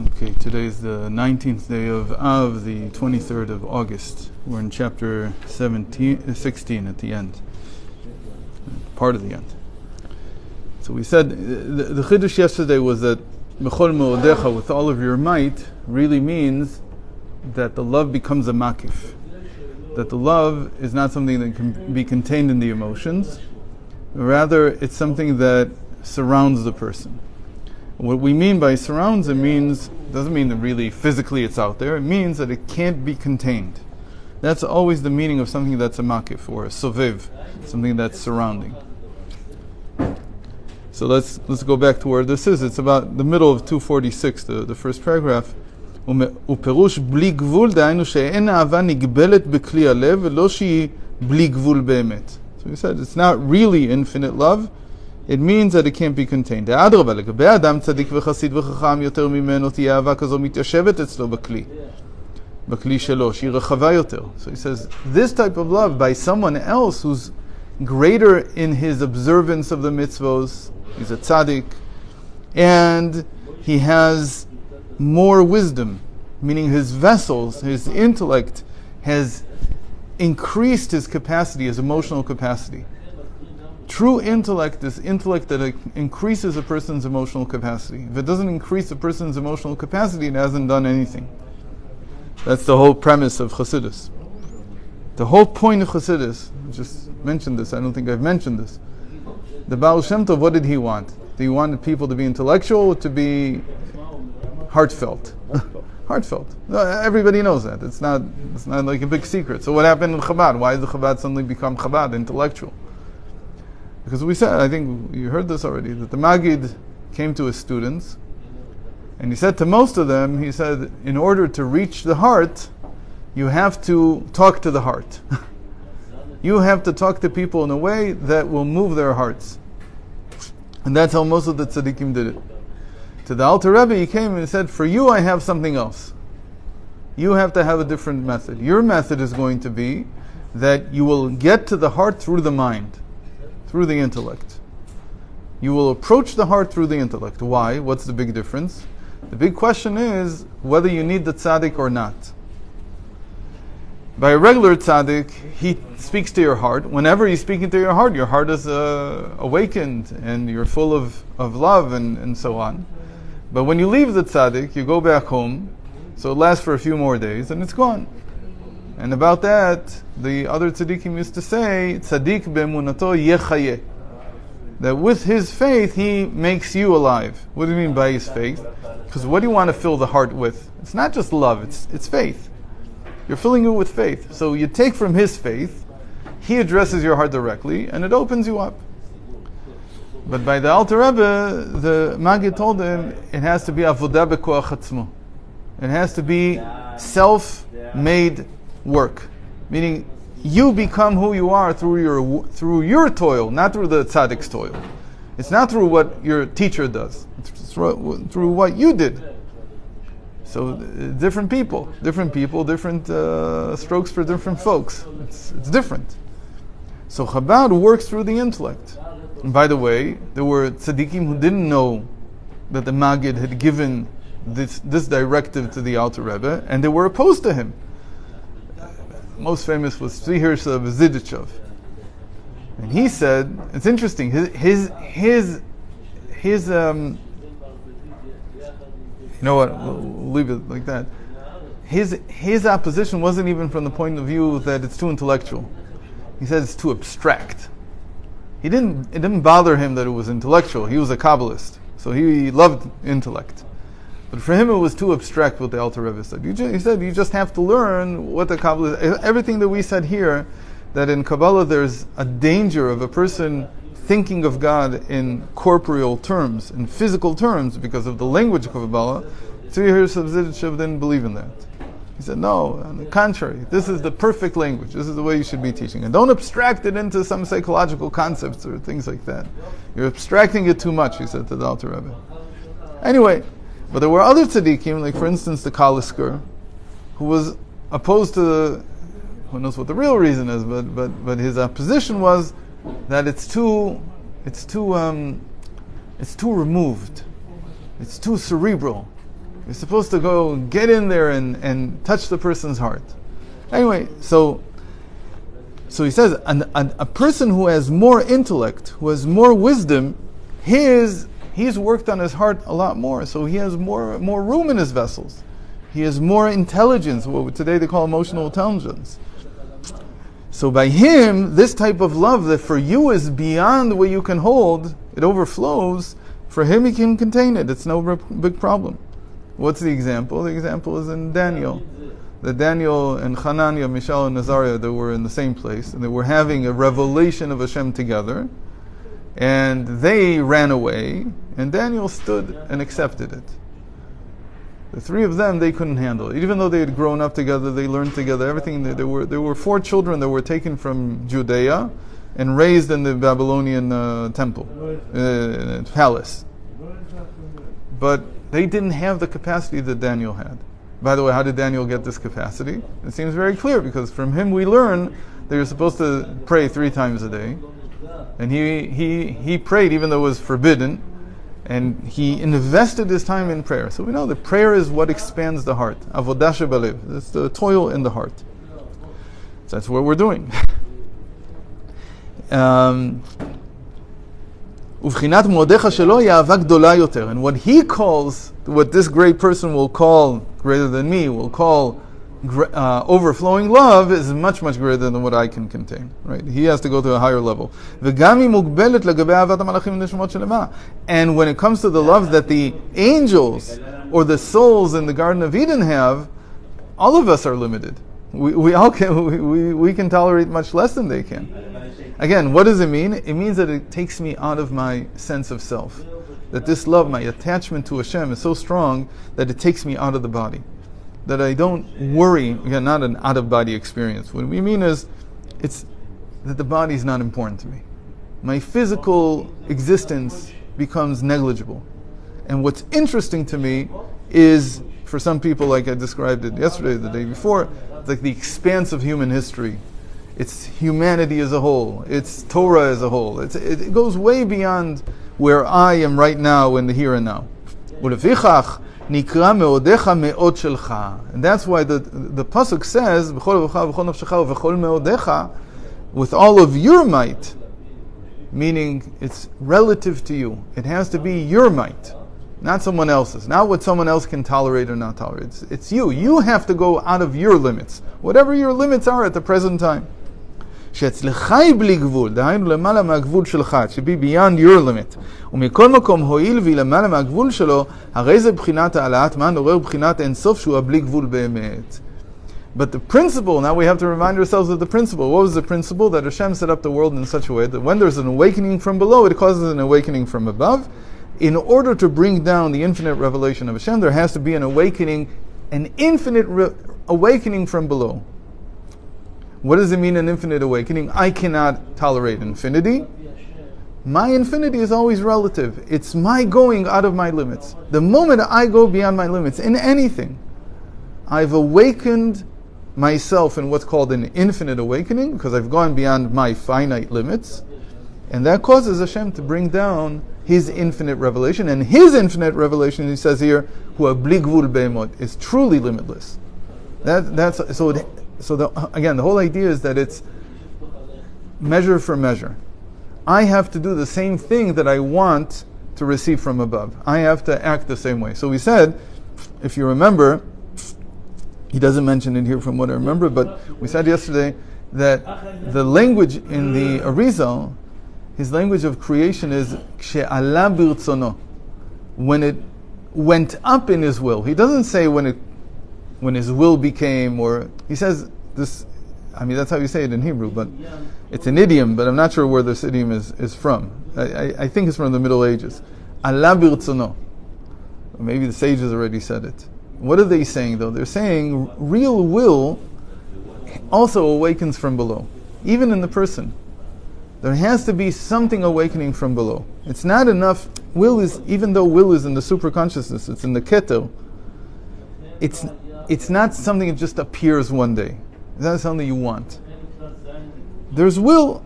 Okay, today is the 19th day of Av, the 23rd of August. We're in chapter 16 at the end, part of the end. So we said, the Chiddush yesterday was that B'chol Me'odecha, with all of your might, really means that the love becomes a makif. That the love is not something that can be contained in the emotions, rather it's something that surrounds the person. What we mean by surrounds, doesn't mean that really physically it's out there. It means that it can't be contained. That's always the meaning of something that's a makif or a soviv, something that's surrounding. So let's go back to where this is. It's about the middle of 246, the first paragraph. ופירוש בלי גבול, דהיינו שאין אהבה נגבלת בכלי הלב ולא שהיא בלי גבול באמת. So he said it's not really infinite love. It means that it can't be contained. אדרבה, לגבי אדם צדיק וחסיד וחכם יותר ממנו תהיה אהבה כזו מתיישבת אצלו בכלי שלו, שהיא רחבה יותר. So he says, this type of love by someone else who's greater in his observance of the mitzvos, he's a tzaddik, and he has more wisdom, meaning his vessels, his intellect has increased his capacity, his emotional capacity. True intellect is intellect that increases a person's emotional capacity. If it doesn't increase a person's emotional capacity, it hasn't done anything. That's the whole premise of Chassidus. The whole point of Chassidus, I just mentioned this, I don't think I've mentioned this. The Baal Shem Tov, what did he want? Did he want people to be intellectual or to be heartfelt? Heartfelt. No, everybody knows that. It's not like a big secret. So what happened in Chabad? Why did the Chabad suddenly become Chabad, intellectual? Because we said, I think you heard this already, that the Maggid came to his students and he said to most of them, he said, in order to reach the heart, you have to talk to the heart. You have to talk to people in a way that will move their hearts. And that's how most of the tzaddikim did it. To the Alter Rebbe, he came and he said, for you I have something else. You have to have a different method. Your method is going to be that you will get to the heart through the mind, through the intellect. You will approach the heart through the intellect. Why? What's the big difference? The big question is whether you need the tzaddik or not. By a regular tzaddik, he speaks to your heart. Whenever he's speaking to your heart is awakened and you're full of love and so on. But when you leave the tzaddik, you go back home, so it lasts for a few more days and it's gone. And about that, the other tzaddikim used to say, tzaddik be'emunato yechayeh. That with his faith, he makes you alive. What do you mean by his faith? Because what do you want to fill the heart with? It's not just love, it's faith. You're filling it with faith. So you take from his faith, he addresses your heart directly, and it opens you up. But by the Alter Rebbe, the Maggid told him, it has to be avodah b'koach atzmo. It has to be self-made work, meaning you become who you are through your toil, not through the tzaddik's toil. It's not through what your teacher does. It's through what you did. So different people, different strokes for different folks. It's different. So Chabad works through the intellect. And by the way, there were tzaddikim who didn't know that the Maggid had given this directive to the Alter Rebbe, and they were opposed to him. Most famous was Tzvi Hirsch of Zidichov. And he said, it's interesting, his you know what, we'll leave it like that. His opposition wasn't even from the point of view that it's too intellectual. He said it's too abstract. It didn't bother him that it was intellectual. He was a Kabbalist, so he loved intellect. But for him, it was too abstract what the Alter Rebbe said. He said, you just have to learn what the Kabbalah is. Everything that we said here, that in Kabbalah there's a danger of a person thinking of God in corporeal terms, in physical terms, because of the language of Kabbalah. Tzvi Hirsch of Zidichov didn't believe in that. He said, no, on the contrary, this is the perfect language. This is the way you should be teaching. And don't abstract it into some psychological concepts or things like that. You're abstracting it too much, he said to the Alter Rebbe. Anyway, but there were other tzaddikim, like for instance the Kalisker, who was opposed to, who knows what the real reason is, but his opposition was that it's too removed, it's too cerebral. You're supposed to go get in there and touch the person's heart. Anyway, so he says, a person who has more intellect, who has more wisdom, he's worked on his heart a lot more, so he has more room in his vessels. He has more intelligence, what today they call emotional intelligence. So by him, this type of love that for you is beyond what you can hold, it overflows, for him he can contain it. It's no big problem. What's the example? The example is in Daniel. That Daniel and Hananiah, Mishael and Azariah, they were in the same place, and they were having a revelation of Hashem together, and they ran away, and Daniel stood and accepted it. The three of them, they couldn't handle it. Even though they had grown up together, they learned together, everything. There were 4 children that were taken from Judea and raised in the Babylonian temple, palace. But they didn't have the capacity that Daniel had. By the way, how did Daniel get this capacity? It seems very clear, because from him we learn that you're supposed to pray 3 times a day. And he prayed even though it was forbidden, and he invested his time in prayer. So we know that prayer is what expands the heart. Avodah shebalev. It's the toil in the heart. So that's what we're doing. And what he calls, what this great person will call, greater than me, will call overflowing love, is much, much greater than what I can contain. Right? He has to go to a higher level. And when it comes to the love that the angels or the souls in the Garden of Eden have, all of us are limited. We all can. We can tolerate much less than they can. Again, what does it mean? It means that it takes me out of my sense of self. That this love, my attachment to Hashem, is so strong that it takes me out of the body. That I don't worry, again, not an out-of-body experience. What we mean is, it's that the body is not important to me. My physical existence becomes negligible. And what's interesting to me is, for some people, like I described it yesterday, the day before, it's like the expanse of human history. It's humanity as a whole. It's Torah as a whole. It goes way beyond where I am right now in the here and now. And that's why the pasuk says, with all of your might, meaning it's relative to you. It has to be your might, not someone else's. Not what someone else can tolerate or not tolerate. It's you. You have to go out of your limits, whatever your limits are at the present time. שאצלך היא בלי גבול, דהיינו למעלה מהגבול שלך, should be beyond your limit. ומכל מקום הועיל והיא למעלה מהגבול שלו, הרי זה בחינת העלאת מן, עורר בחינת אינסוף שהוא הבלי גבול באמת. But the principle, now we have to remind ourselves of the principle. What was the principle? That Hashem set up the world in such a way that when there's an awakening from below, it causes an awakening from above. In order to bring down the infinite revelation of Hashem, there has to be an awakening, an infinite awakening from below. What does it mean, an infinite awakening? I cannot tolerate infinity. My infinity is always relative. It's my going out of my limits. The moment I go beyond my limits in anything, I've awakened myself in what's called an infinite awakening, because I've gone beyond my finite limits. And that causes Hashem to bring down His infinite revelation. And His infinite revelation, he says here, Hu bli gvul be'emot, is truly limitless. Again, the whole idea is that it's measure for measure. I have to do the same thing that I want to receive from above. I have to act the same way. So we said, if you remember, he doesn't mention it here from what I remember, but we said yesterday that the language in the Arizal, his language of creation is Kshe'ala birtzono, when it went up in his will. He doesn't say when his will became, or he says this, I mean that's how you say it in Hebrew, but it's an idiom, but I'm not sure where this idiom is from. I think it's from the Middle Ages. Allah birtzono. Maybe the sages already said it. What are they saying though? They're saying real will also awakens from below. Even in the person. There has to be something awakening from below. It's not enough. Will is, even though will is in the superconsciousness, it's in the keter, it's not something that just appears one day. It's not something you want. There's will,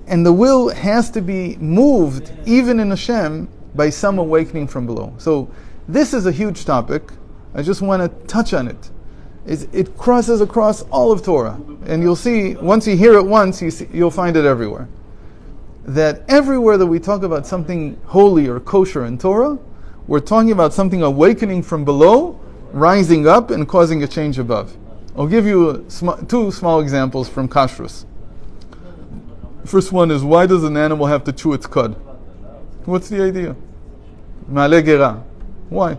and the will has to be moved, even in Hashem, by some awakening from below. So this is a huge topic. I just want to touch on it. It crosses across all of Torah. And you'll see, once you hear it once, you'll find it everywhere. That everywhere that we talk about something holy or kosher in Torah, we're talking about something awakening from below, rising up, and causing a change above. I'll give you two small examples from kashrus. First one is, why does an animal have to chew its cud? What's the idea? Ma'ale gera. Why?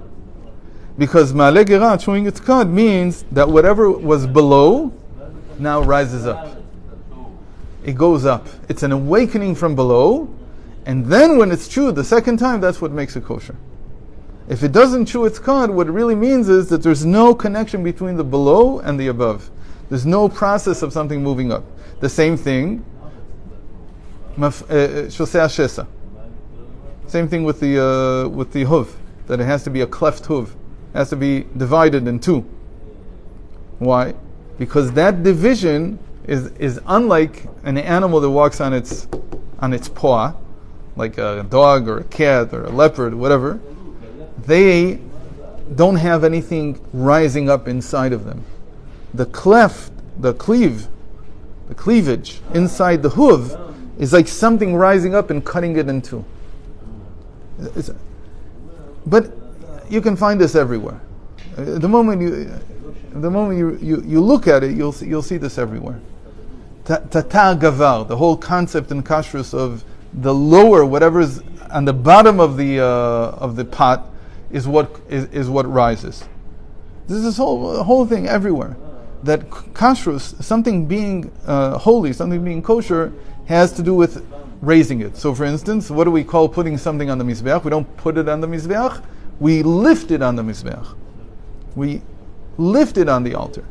Because ma'ale gera, chewing its cud, means that whatever was below now rises up. It goes up. It's an awakening from below, and then when it's chewed the second time, that's what makes it kosher. If it doesn't chew its cud, what it really means is that there's no connection between the below and the above. There's no process of something moving up. The same thing, shosei hashesa. Same thing with the huv, that it has to be a cleft huv. It has to be divided in two. Why? Because that division is unlike an animal that walks on its paw, like a dog or a cat or a leopard, whatever. They don't have anything rising up inside of them. The cleavage inside the hoof is like something rising up and cutting it in two. But you can find this everywhere. The moment you look at it, you'll see this everywhere. Tata gavar, the whole concept in kashrus of the lower, whatever's on the bottom of the pot, is what rises. This is whole thing everywhere. That kashrus, something being holy, something being kosher, has to do with raising it. So, for instance, what do we call putting something on the mizbeach? We don't put it on the mizbeach. We lift it on the mizbeach. We lift it on the altar,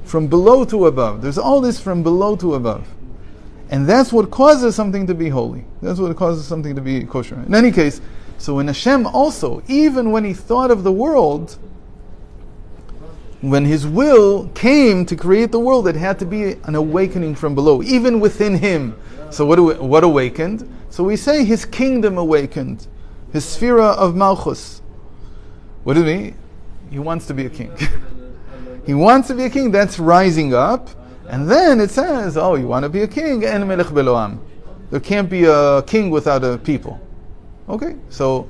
from below to above. There's all this from below to above. And that's what causes something to be holy. That's what causes something to be kosher. In any case, so in Hashem also, even when he thought of the world, when his will came to create the world, it had to be an awakening from below, even within him. So what awakened? So we say his kingdom awakened, his sphera of malchus. What does it mean? He wants to be a king. He wants to be a king, that's rising up. And then it says, oh, you want to be a king? En melech belo am. There can't be a king without a people. Okay, so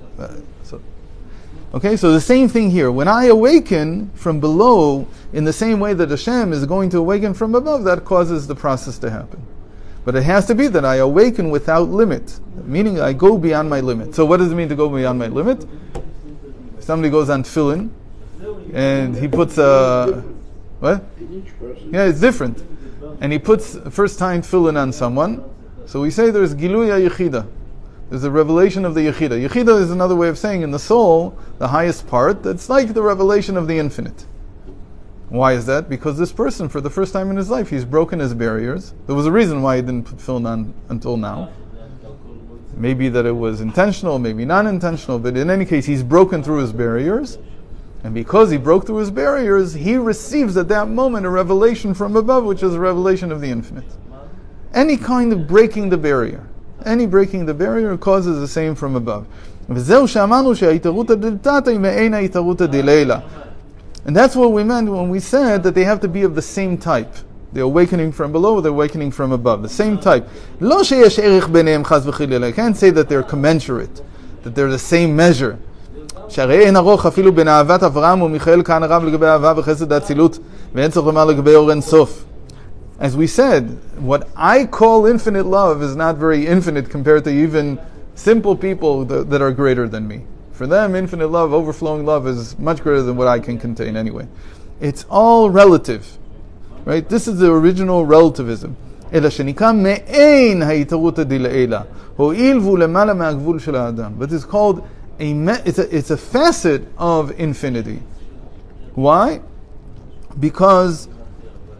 the same thing here. When I awaken from below, in the same way that Hashem is going to awaken from above, that causes the process to happen. But it has to be that I awaken without limit, meaning I go beyond my limit. So what does it mean to go beyond my limit? Somebody goes on tefillin, and he puts what? Yeah, it's different. And he puts first time tefillin on someone. So we say there's giluya yechida. There's a revelation of the yechida. Yechida is another way of saying in the soul, the highest part, that's like the revelation of the infinite. Why is that? Because this person, for the first time in his life, he's broken his barriers. There was a reason why he didn't put tefillin on until now. Maybe that it was intentional, maybe non-intentional, but in any case, he's broken through his barriers. And because he broke through his barriers, he receives at that moment a revelation from above, which is a revelation of the infinite. Any kind of breaking the barrier. Any breaking the barrier causes the same from above. And that's what we meant when we said that they have to be of the same type. The awakening from below, the awakening from above. The same type. I can't say that they're commensurate, that they're the same measure. As we said, what I call infinite love is not very infinite compared to even simple people that are greater than me. For them, infinite love, overflowing love is much greater than what I can contain anyway. It's all relative. Right? This is the original relativism. But it's called it's a facet of infinity. Why? Because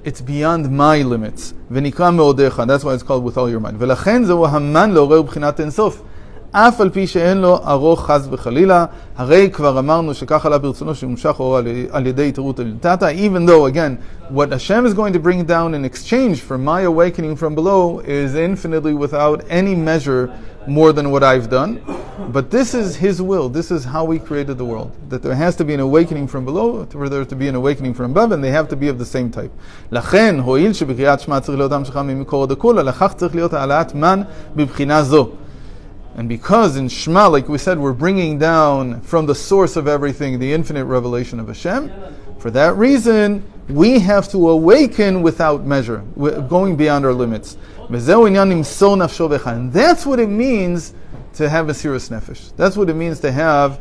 it's beyond my limits. That's why it's called with all your mind. אף על פי שאין לו ארוך חס וחלילה, הרי כבר אמרנו שכך עלה ברצונו שימשך אורו על ידי התעוררות דלתתא, even though, again, what Hashem is going to bring down in exchange for my awakening from below is infinitely without any measure more than what I've done. But this is His will. This is how He created the world. That there has to be an awakening from below, for there to be an awakening from above, and they have to be of the same type. לכן, הואיל שבקריאת שמע צריך להיות המשכה ממקור דכולא, לכך צריך להיות העלאת מן בבחינה זו. And because in Shema, like we said, we're bringing down from the source of everything the infinite revelation of Hashem, for that reason, we have to awaken without measure, going beyond our limits. And that's what it means to have Mesiras Nefesh. That's what it means to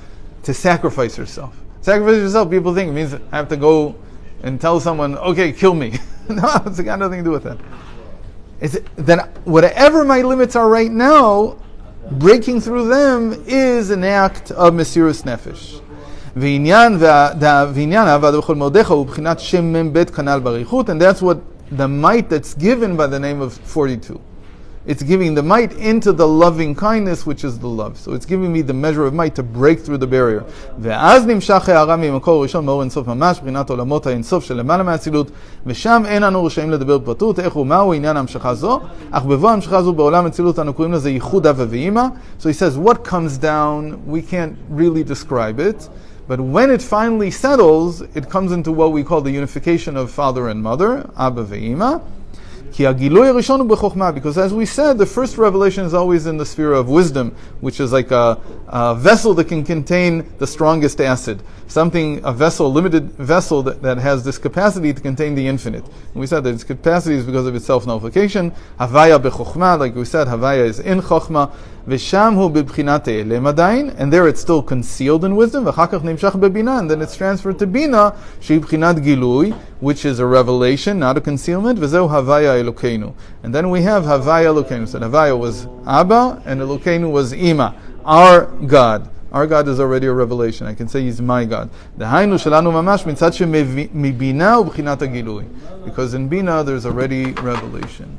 sacrifice yourself. Sacrifice yourself, people think it means I have to go and tell someone, okay, kill me. No, it's got nothing to do with that. It's that whatever my limits are right now, breaking through them is an act of Mesiras Nefesh. And that's what the might that's given by the name of 42. It's giving the might into the loving kindness, which is the love. So it's giving me the measure of might to break through the barrier. ואז נמשך הערה ממקור ראשון מאור אינסוף ממש, בחינת עולמות האינסוף שלמעלה מהאצילות, ושם אין אנו רשאים לדבר בפרטות, איך ומהו עניין ההמשכה זו, אך בבוא ההמשכה זו בעולם האצילות אנו קוראים לזה ייחוד אבא ואמא. So he says, what comes down, we can't really describe it, but when it finally settles, it comes into what we call the unification of father and mother, Abba ve'ima. Because as we said, the first revelation is always in the sphere of wisdom, which is like a vessel that can contain the strongest acid. A limited vessel that has this capacity to contain the infinite. And we said that its capacity is because of its self-nullification. Havaya bechokhma, like we said, Havaya is in chokhma. V'sham hu b'bchinat e'elem adayin, and there it's still concealed in wisdom. V'chakach nimshach bebina, and then it's transferred to bina, she'i b'chinat gilui, which is a revelation, not a concealment. V'zeu Havaya Elokeinu. And then we have Havaya Elokeinu. So Havaya was Abba, and Elokeinu was Ima, our God. Our God is already a revelation. I can say He's my God. Because in Bina there's already revelation.